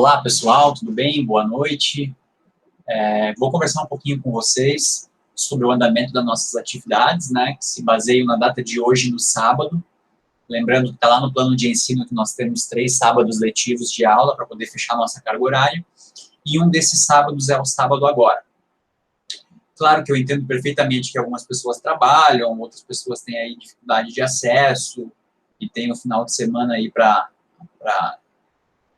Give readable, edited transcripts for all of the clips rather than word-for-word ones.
Olá, pessoal, tudo bem? Boa noite. Vou conversar um pouquinho com vocês sobre o andamento das nossas atividades, né, que se baseiam na data de hoje, no sábado. Lembrando que está lá no plano de ensino que nós temos 3 sábados letivos de aula para poder fechar nossa carga horária, e um desses sábados é o sábado agora. Claro que eu entendo perfeitamente que algumas pessoas trabalham, outras pessoas têm aí dificuldade de acesso, e tem o final de semana aí para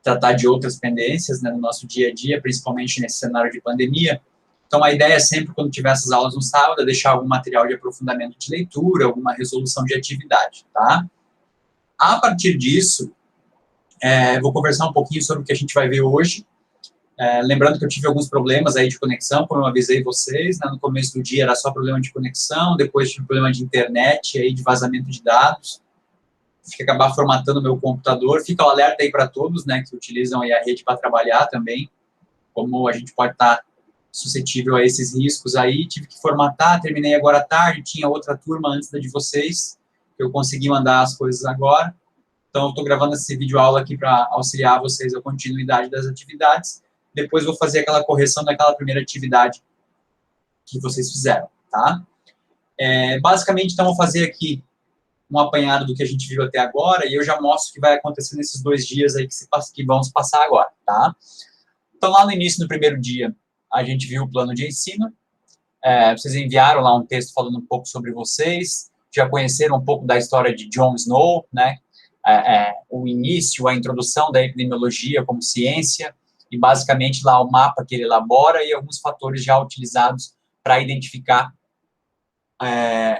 tratar de outras pendências, né, no nosso dia a dia, principalmente nesse cenário de pandemia. Então, a ideia é sempre, quando tiver essas aulas no sábado, é deixar algum material de aprofundamento de leitura, alguma resolução de atividade, tá? A partir disso, vou conversar um pouquinho sobre o que a gente vai ver hoje. Lembrando que eu tive alguns problemas aí de conexão, como eu avisei vocês, né, no começo do dia era só problema de conexão, depois tive problema de internet, aí, de vazamento de dados, tive que acabar formatando o meu computador. Fica o alerta aí para todos, né, que utilizam aí a rede para trabalhar também, como a gente pode estar suscetível a esses riscos aí. Tive que formatar, terminei agora à tarde, tinha outra turma antes da de vocês, que eu consegui mandar as coisas agora. Então, eu estou gravando esse vídeo aula aqui para auxiliar vocês a continuidade das atividades. Depois vou fazer aquela correção daquela primeira atividade que vocês fizeram, tá? Basicamente, então, vou fazer aqui um apanhado do que a gente viu até agora, e eu já mostro o que vai acontecer nesses 2 dias aí que vamos passar agora, tá? Então, lá no início do primeiro dia, a gente viu o plano de ensino. Vocês enviaram lá um texto falando um pouco sobre vocês, já conheceram um pouco da história de John Snow, né? O início, a introdução da epidemiologia como ciência, e basicamente lá o mapa que ele elabora e alguns fatores já utilizados para identificar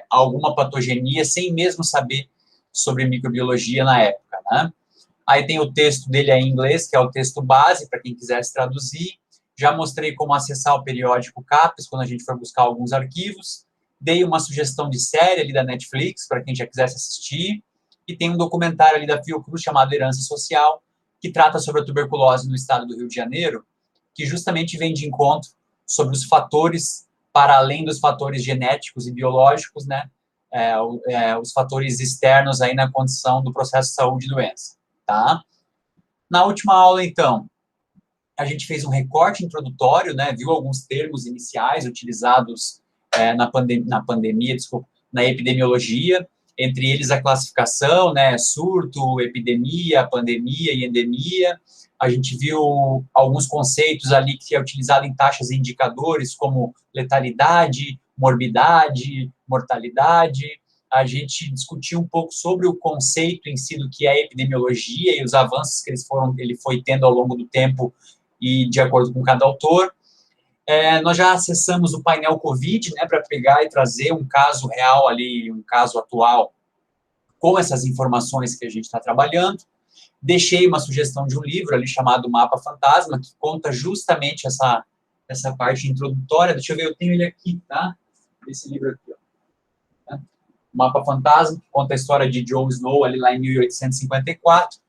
alguma patogenia, sem mesmo saber sobre microbiologia na época, né? Aí tem o texto dele em inglês, que é o texto base, para quem quisesse traduzir. Já mostrei como acessar o periódico CAPES, quando a gente for buscar alguns arquivos. Dei uma sugestão de série ali da Netflix, para quem já quisesse assistir. E tem um documentário ali da Fiocruz, chamado Herança Social, que trata sobre a tuberculose no estado do Rio de Janeiro, que justamente vem de encontro sobre os fatores, para além dos fatores genéticos e biológicos, né, os fatores externos aí na condição do processo de saúde e doença, tá? Na última aula, então, a gente fez um recorte introdutório, né, viu alguns termos iniciais utilizados na epidemiologia, entre eles a classificação, né, surto, epidemia, pandemia e endemia. A gente viu alguns conceitos ali que é utilizado em taxas e indicadores, como letalidade, morbidade, mortalidade. A gente discutiu um pouco sobre o conceito em si do que é epidemiologia e os avanços que ele foi tendo ao longo do tempo e de acordo com cada autor. Nós já acessamos o painel COVID, né, para pegar e trazer um caso real ali, um caso atual, com essas informações que a gente está trabalhando. Deixei uma sugestão de um livro ali chamado Mapa Fantasma, que conta justamente essa parte introdutória. Deixa eu ver, eu tenho ele aqui, tá? Esse livro aqui, ó. Mapa Fantasma, que conta a história de John Snow ali lá em 1854.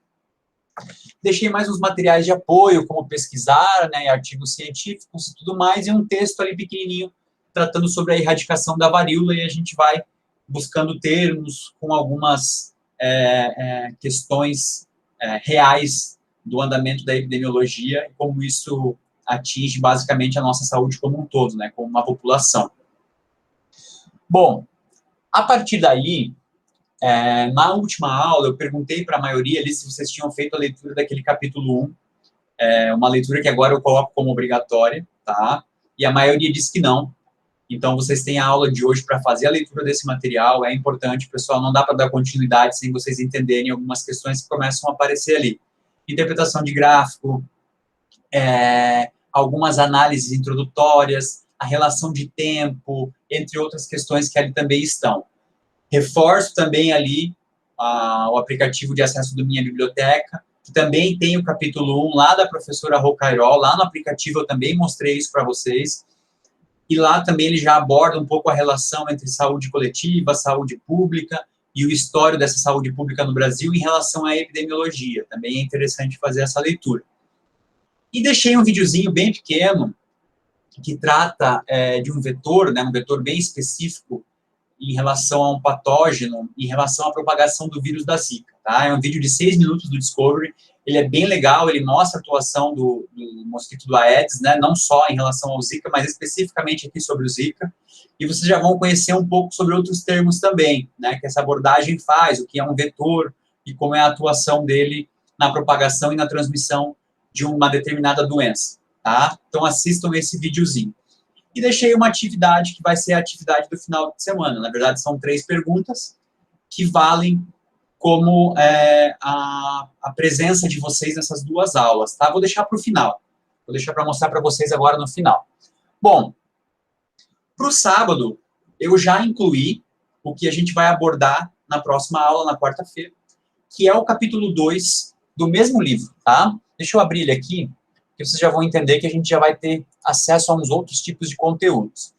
Deixei mais uns materiais de apoio, como pesquisar, né, artigos científicos e tudo mais, e um texto ali pequenininho, tratando sobre a erradicação da varíola, e a gente vai buscando termos com algumas questões reais do andamento da epidemiologia, e como isso atinge basicamente a nossa saúde como um todo, né, como uma população. Bom, a partir daí, na última aula, eu perguntei para a maioria ali se vocês tinham feito a leitura daquele capítulo 1, uma leitura que agora eu coloco como obrigatória, tá? E a maioria disse que não. Então, vocês têm a aula de hoje para fazer a leitura desse material, é importante, pessoal, não dá para dar continuidade sem vocês entenderem algumas questões que começam a aparecer ali. Interpretação de gráfico, algumas análises introdutórias, a relação de tempo, entre outras questões que ali também estão. Reforço também ali o aplicativo de acesso do Minha Biblioteca, que também tem o capítulo 1 lá da professora Rocairol. Lá no aplicativo eu também mostrei isso para vocês. E lá também ele já aborda um pouco a relação entre saúde coletiva, saúde pública e o histórico dessa saúde pública no Brasil em relação à epidemiologia. Também é interessante fazer essa leitura. E deixei um videozinho bem pequeno que trata de um vetor, né, um vetor bem específico em relação a um patógeno, em relação à propagação do vírus da Zika. Tá? É um vídeo de 6 minutos do Discovery, Ele é bem legal, ele mostra a atuação do mosquito do Aedes, né, não só em relação ao Zika, mas especificamente aqui sobre o Zika, e vocês já vão conhecer um pouco sobre outros termos também, né, que essa abordagem faz, o que é um vetor e como é a atuação dele na propagação e na transmissão de uma determinada doença, tá? Então assistam esse videozinho. E deixei uma atividade que vai ser a atividade do final de semana. Na verdade, são 3 perguntas que valem como a presença de vocês nessas 2 aulas, tá? Vou deixar para o final. Vou deixar para mostrar para vocês agora no final. Bom, para o sábado, eu já incluí o que a gente vai abordar na próxima aula, na quarta-feira, que é o capítulo 2 do mesmo livro, tá? Deixa eu abrir ele aqui, que vocês já vão entender que a gente já vai ter acesso a uns outros tipos de conteúdos.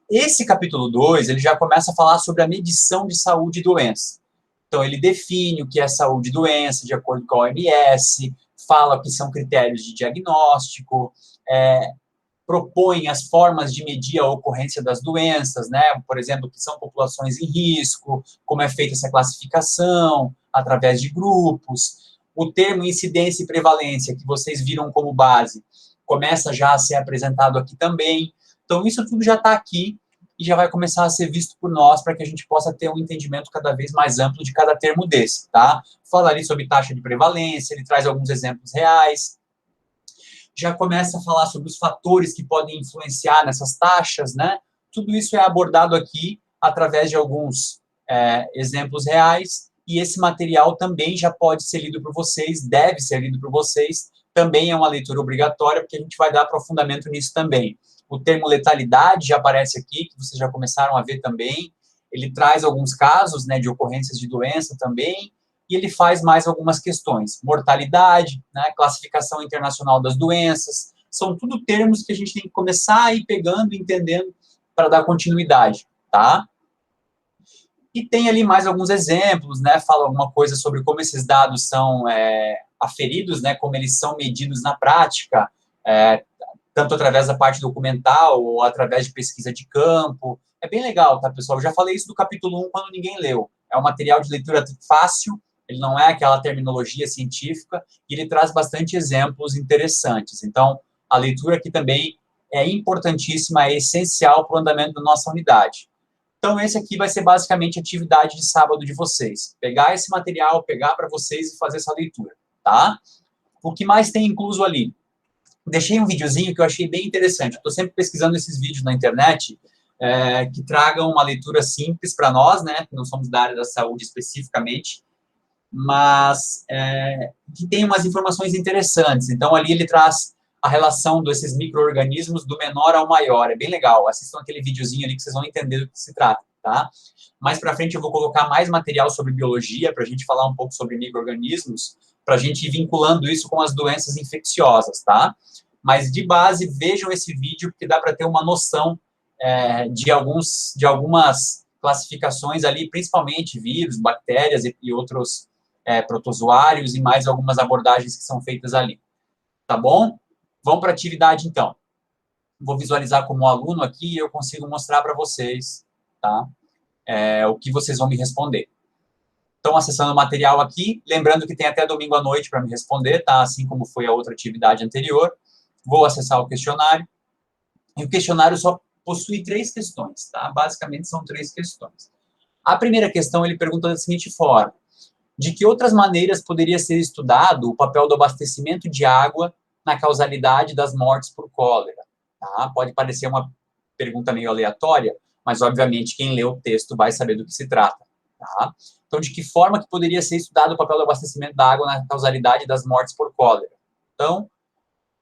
Esse capítulo 2, ele já começa a falar sobre a medição de saúde e doença. Então, ele define o que é saúde e doença, de acordo com a OMS, fala o que são critérios de diagnóstico, propõe as formas de medir a ocorrência das doenças, né? Por exemplo, que são populações em risco, como é feita essa classificação, através de grupos. O termo incidência e prevalência, que vocês viram como base, começa já a ser apresentado aqui também. Então, isso tudo já está aqui e já vai começar a ser visto por nós para que a gente possa ter um entendimento cada vez mais amplo de cada termo desse, tá? Fala ali sobre taxa de prevalência, ele traz alguns exemplos reais, já começa a falar sobre os fatores que podem influenciar nessas taxas, né? Tudo isso é abordado aqui através de alguns exemplos reais, e esse material também já pode ser lido por vocês, deve ser lido por vocês, também é uma leitura obrigatória, porque a gente vai dar aprofundamento nisso também. O termo letalidade já aparece aqui, que vocês já começaram a ver também, ele traz alguns casos, né, de ocorrências de doença também, e ele faz mais algumas questões. Mortalidade, né, classificação internacional das doenças, são tudo termos que a gente tem que começar a ir pegando, entendendo, para dar continuidade, tá? E tem ali mais alguns exemplos, né, fala alguma coisa sobre como esses dados são aferidos, né, como eles são medidos na prática, tanto através da parte documental ou através de pesquisa de campo. É bem legal, tá, pessoal? Eu já falei isso do capítulo 1 quando ninguém leu. É um material de leitura fácil, ele não é aquela terminologia científica, e ele traz bastante exemplos interessantes. Então, a leitura aqui também é importantíssima, é essencial para o andamento da nossa unidade. Então, esse aqui vai ser basicamente a atividade de sábado de vocês. Pegar esse material, pegar para vocês e fazer essa leitura, tá? O que mais tem incluso ali? Deixei um videozinho que eu achei bem interessante. Estou sempre pesquisando esses vídeos na internet que tragam uma leitura simples para nós, né? Que não somos da área da saúde especificamente, mas que tem umas informações interessantes. Então, ali ele traz a relação desses micro-organismos do menor ao maior. É bem legal. Assistam aquele videozinho ali que vocês vão entender do que se trata, tá? Mais para frente eu vou colocar mais material sobre biologia, para a gente falar um pouco sobre micro-organismos, para a gente ir vinculando isso com as doenças infecciosas, tá? Mas, de base, vejam esse vídeo, porque dá para ter uma noção de algumas classificações ali, principalmente vírus, bactérias e outros protozoários e mais algumas abordagens que são feitas ali. Tá bom? Vamos para a atividade, então. Vou visualizar como aluno aqui e eu consigo mostrar para vocês, tá? O que vocês vão me responder. Estão acessando o material aqui, lembrando que tem até domingo à noite para me responder, tá? Assim como foi a outra atividade anterior. Vou acessar o questionário. E o questionário só possui 3 questões, tá? Basicamente são 3 questões. A primeira questão, ele pergunta da seguinte forma: de que outras maneiras poderia ser estudado o papel do abastecimento de água na causalidade das mortes por cólera? Tá? Pode parecer uma pergunta meio aleatória, mas, obviamente, quem lê o texto vai saber do que se trata. Tá? Então, de que forma que poderia ser estudado o papel do abastecimento da água na causalidade das mortes por cólera? Então,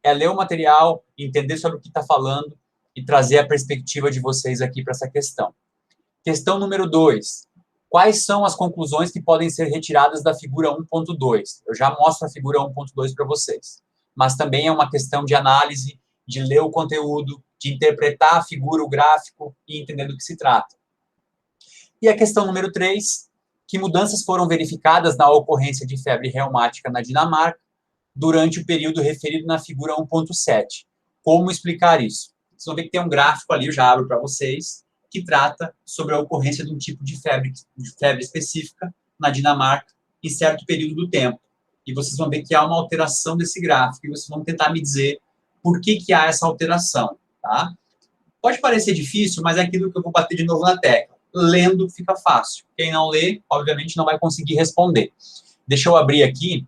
ler o material, entender sobre o que está falando e trazer a perspectiva de vocês aqui para essa questão. Questão número 2. Quais são as conclusões que podem ser retiradas da figura 1.2? Eu já mostro a figura 1.2 para vocês. Mas também é uma questão de análise, de ler o conteúdo, de interpretar a figura, o gráfico e entender do que se trata. E a questão número 3, que mudanças foram verificadas na ocorrência de febre reumática na Dinamarca durante o período referido na figura 1.7. Como explicar isso? Vocês vão ver que tem um gráfico ali, eu já abro para vocês, que trata sobre a ocorrência de um tipo de febre específica na Dinamarca em certo período do tempo. e vocês vão ver que há uma alteração desse gráfico, e vocês vão tentar me dizer por que há essa alteração, tá? Pode parecer difícil, mas é aquilo que eu vou bater de novo na tecla. Lendo fica fácil. Quem não lê, obviamente, não vai conseguir responder. Deixa eu abrir aqui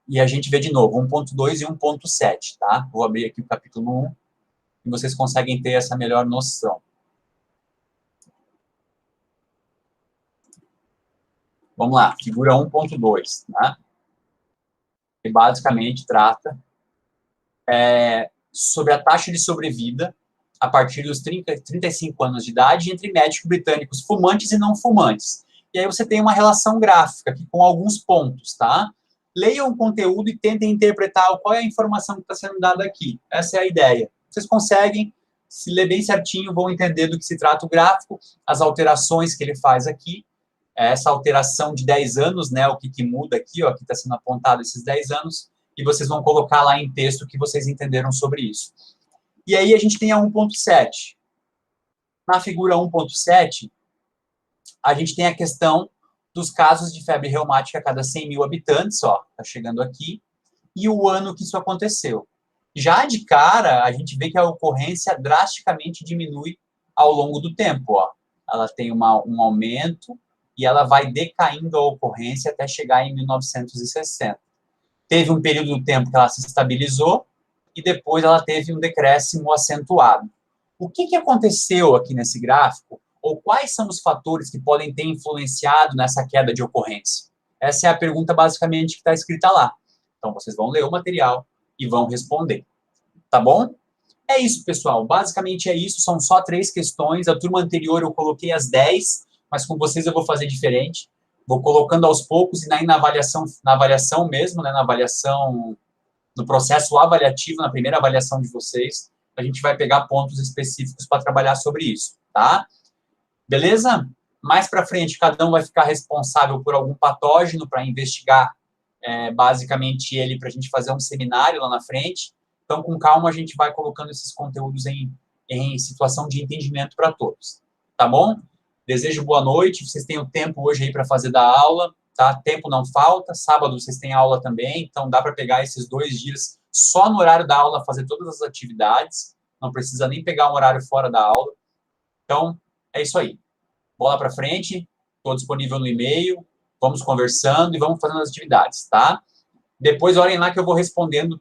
e a gente vê de novo 1.2 e 1.7, tá? Vou abrir aqui o capítulo 1 e vocês conseguem ter essa melhor noção. Vamos lá, figura 1.2, né? Que basicamente trata sobre a taxa de sobrevida a partir dos 35 anos de idade entre médicos britânicos fumantes e não fumantes. E aí você tem uma relação gráfica aqui com alguns pontos, tá? Leiam o conteúdo e tentem interpretar qual é a informação que está sendo dada aqui. Essa é a ideia. Vocês conseguem, se ler bem certinho, vão entender do que se trata o gráfico, as alterações que ele faz aqui, essa alteração de 10 anos, né, o que muda aqui, ó, aqui está sendo apontado esses 10 anos, e vocês vão colocar lá em texto o que vocês entenderam sobre isso. E aí a gente tem a 1.7. Na figura 1.7, a gente tem a questão dos casos de febre reumática a cada 100 mil habitantes, ó, tá chegando aqui, e o ano que isso aconteceu. Já de cara, a gente vê que a ocorrência drasticamente diminui ao longo do tempo, ó. Ela tem um aumento e ela vai decaindo a ocorrência até chegar em 1960. Teve um período do tempo que ela se estabilizou e depois ela teve um decréscimo acentuado. O que aconteceu aqui nesse gráfico? Ou quais são os fatores que podem ter influenciado nessa queda de ocorrência? Essa é a pergunta basicamente que está escrita lá. Então, vocês vão ler o material e vão responder. Tá bom? É isso, pessoal. Basicamente é isso. São só 3 questões. A turma anterior eu coloquei as 10, mas com vocês eu vou fazer diferente. Vou colocando aos poucos e na avaliação mesmo, né, na avaliação, no processo avaliativo, na primeira avaliação de vocês, a gente vai pegar pontos específicos para trabalhar sobre isso, tá? Beleza? Mais para frente, cada um vai ficar responsável por algum patógeno para investigar, basicamente, ele para a gente fazer um seminário lá na frente. Então, com calma, a gente vai colocando esses conteúdos em situação de entendimento para todos. Tá bom? Desejo boa noite. Vocês têm o tempo hoje aí para fazer da aula, tá? Tempo não falta. Sábado vocês têm aula também, então dá para pegar esses 2 dias só no horário da aula, fazer todas as atividades. Não precisa nem pegar um horário fora da aula. Então, é isso aí. Bola para frente. Estou disponível no e-mail. Vamos conversando e vamos fazendo as atividades, tá? Depois, olhem lá que eu vou respondendo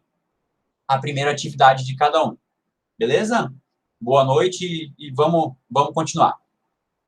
a primeira atividade de cada um. Beleza? Boa noite e vamos continuar.